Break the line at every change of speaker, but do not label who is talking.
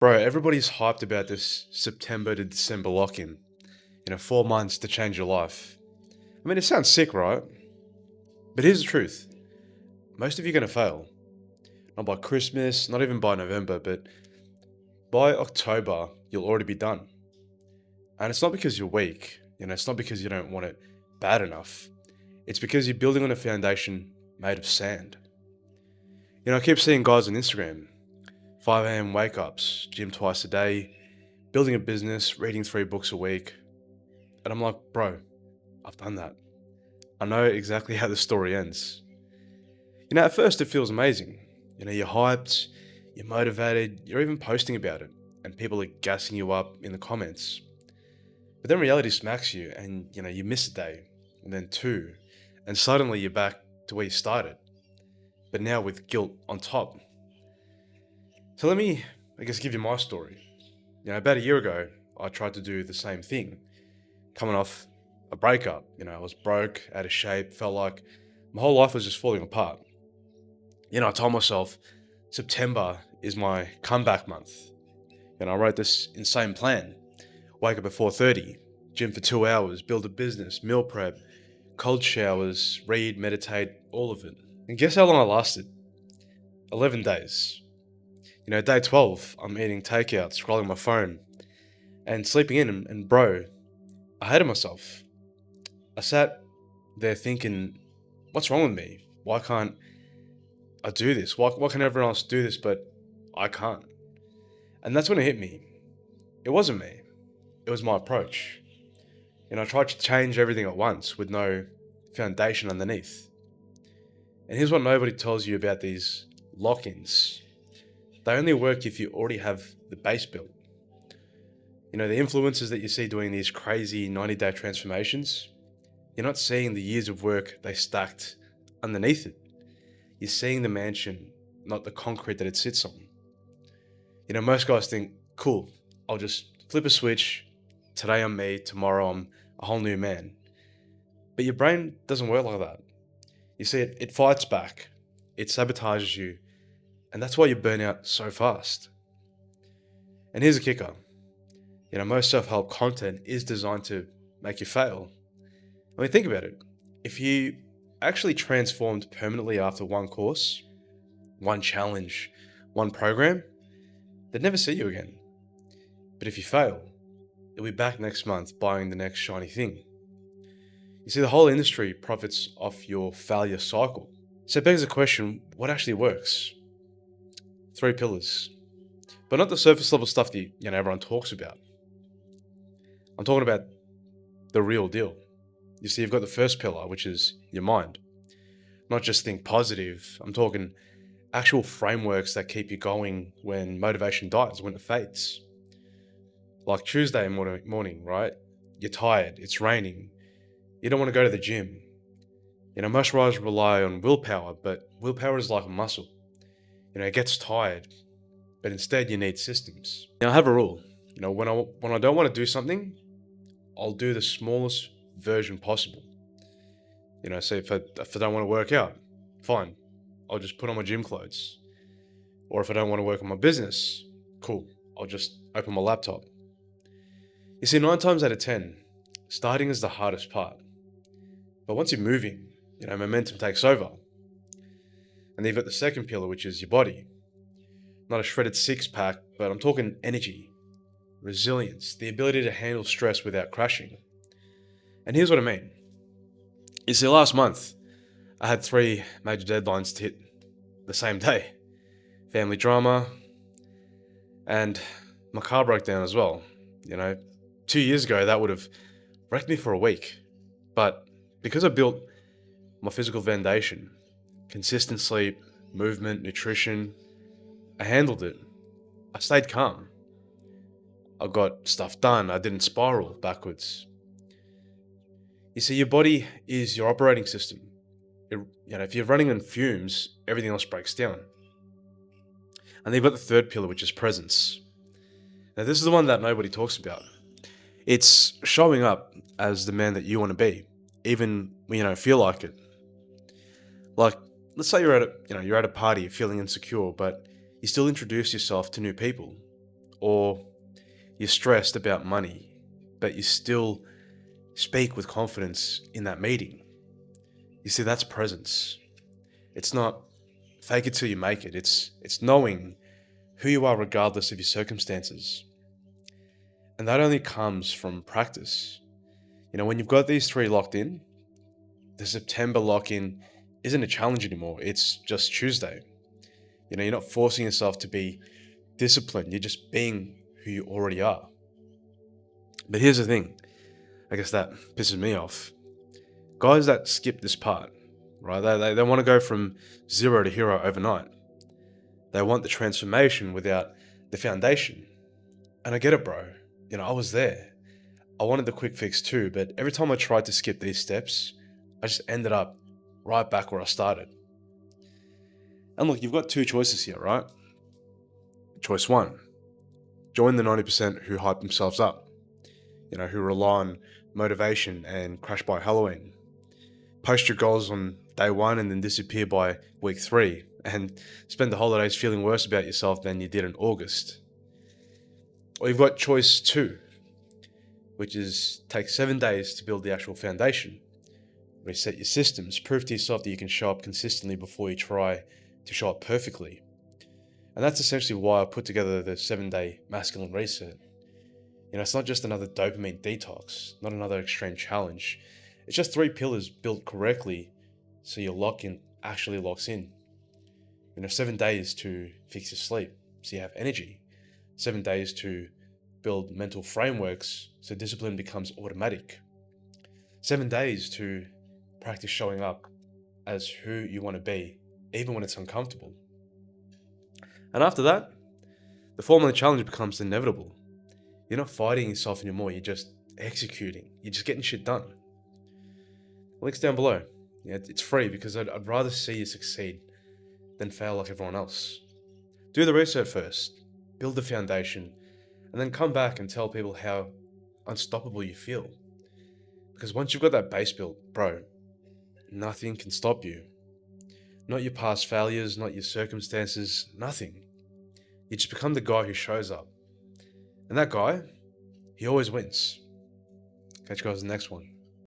Bro, everybody's hyped about this September to December lock-in. 4 months to change your life. I mean, it sounds sick, right? But here's the truth. Most of you are going to fail. Not by Christmas, not even by November, but by October, you'll already be done. And it's not because you're weak. It's not because you don't want it bad enough. It's because you're building on a foundation made of sand. I keep seeing guys on Instagram, 5 a.m. wake ups, gym twice a day, building a business, reading 3 books a week. And I'm like, bro, I've done that. I know exactly how the story ends. At first it feels amazing. You're hyped, you're motivated, you're even posting about it, and people are gassing you up in the comments. But then reality smacks you, and you miss a day, and then two, and suddenly you're back to where you started, but now with guilt on top. So let me, give you my story. About a year ago, I tried to do the same thing, coming off a breakup. I was broke, out of shape, felt like my whole life was just falling apart. I told myself September is my comeback month. I wrote this insane plan. Wake up at 4:30, gym for 2 hours, build a business, meal prep, cold showers, read, meditate, all of it. And guess how long I lasted? 11 days. Day 12, I'm eating takeout, scrolling my phone, and sleeping in. And bro, I hated myself. I sat there thinking, what's wrong with me? Why can't I do this? Why can everyone else do this, but I can't? And that's when it hit me. It wasn't me. It was my approach. I tried to change everything at once with no foundation underneath. And here's what nobody tells you about these lock-ins. They only work if you already have the base built. The influencers that you see doing these crazy 90-day transformations, you're not seeing the years of work they stacked underneath it. You're seeing the mansion, not the concrete that it sits on. Most guys think, cool, I'll just flip a switch. Today I'm me, tomorrow I'm a whole new man. But your brain doesn't work like that. You see, it fights back, it sabotages you, and that's why you burn out so fast. And here's a kicker. Most self-help content is designed to make you fail. I mean, think about it. If you actually transformed permanently after one course, one challenge, one program, they'd never see you again. But if you fail, you'll be back next month buying the next shiny thing. You see, the whole industry profits off your failure cycle. So it begs the question, what actually works? 3 pillars. But not the surface level stuff that everyone talks about. I'm talking about the real deal. You see, you've got the first pillar, which is your mind. Not just think positive. I'm talking actual frameworks that keep you going when motivation dies, when it fades. Like Tuesday morning, right? You're tired, it's raining, you don't want to go to the gym. Most riders rely on willpower, but willpower is like a muscle. It gets tired, but instead you need systems. I have a rule. When I don't want to do something, I'll do the smallest version possible. So if I don't want to work out, fine, I'll just put on my gym clothes. Or if I don't want to work on my business, cool, I'll just open my laptop. You see, 9 times out of 10, starting is the hardest part. But once you're moving, momentum takes over. And then you've got the second pillar, which is your body. Not a shredded six pack, but I'm talking energy, resilience, the ability to handle stress without crashing. And here's what I mean. You see, last month, I had 3 major deadlines to hit the same day. Family drama, and my car broke down as well. 2 years ago, that would have wrecked me for a week. But because I built my physical foundation, consistent sleep, movement, nutrition, I handled it. I stayed calm. I got stuff done. I didn't spiral backwards. You see, your body is your operating system. If you're running on fumes, everything else breaks down. And then you've got the third pillar, which is presence. Now, this is the one that nobody talks about. It's showing up as the man that you want to be, even when you don't feel like it. Like, let's say you're at a party feeling insecure, but you still introduce yourself to new people. Or you're stressed about money, but you still speak with confidence in that meeting. You see, that's presence. It's not fake it till you make it. It's knowing who you are regardless of your circumstances. And that only comes from practice. When you've got these three locked in, the September lock in isn't a challenge anymore. It's just Tuesday. You're not forcing yourself to be disciplined. You're just being who you already are. But here's the thing, I guess that pisses me off. Guys that skip this part, right? They want to go from zero to hero overnight. They want the transformation without the foundation. And I get it, bro. I was there. I wanted the quick fix too, but every time I tried to skip these steps, I just ended up right back where I started. And look, you've got two choices here, right? Choice one, join the 90% who hype themselves up, who rely on motivation and crash by Halloween. Post your goals on day one and then disappear by week three and spend the holidays feeling worse about yourself than you did in August. Or you've got choice two, which is take 7 days to build the actual foundation. Reset your systems, prove to yourself that you can show up consistently before you try to show up perfectly. And that's essentially why I put together the 7-day masculine reset. It's not just another dopamine detox, not another extreme challenge. It's just 3 pillars built correctly so your lock-in actually locks in. 7 days to fix your sleep so you have energy. 7 days to build mental frameworks so discipline becomes automatic. 7 days to practice showing up as who you want to be, even when it's uncomfortable. And after that, the 4-month challenge becomes inevitable. You're not fighting yourself anymore, you're just executing. You're just getting shit done. Link's down below. It's free because I'd rather see you succeed than fail like everyone else. Do the research first, build the foundation, and then come back and tell people how unstoppable you feel. Because once you've got that base built, bro, nothing can stop you. Not your past failures, not your circumstances, nothing. You just become the guy who shows up. And that guy, he always wins. Catch you guys in the next one.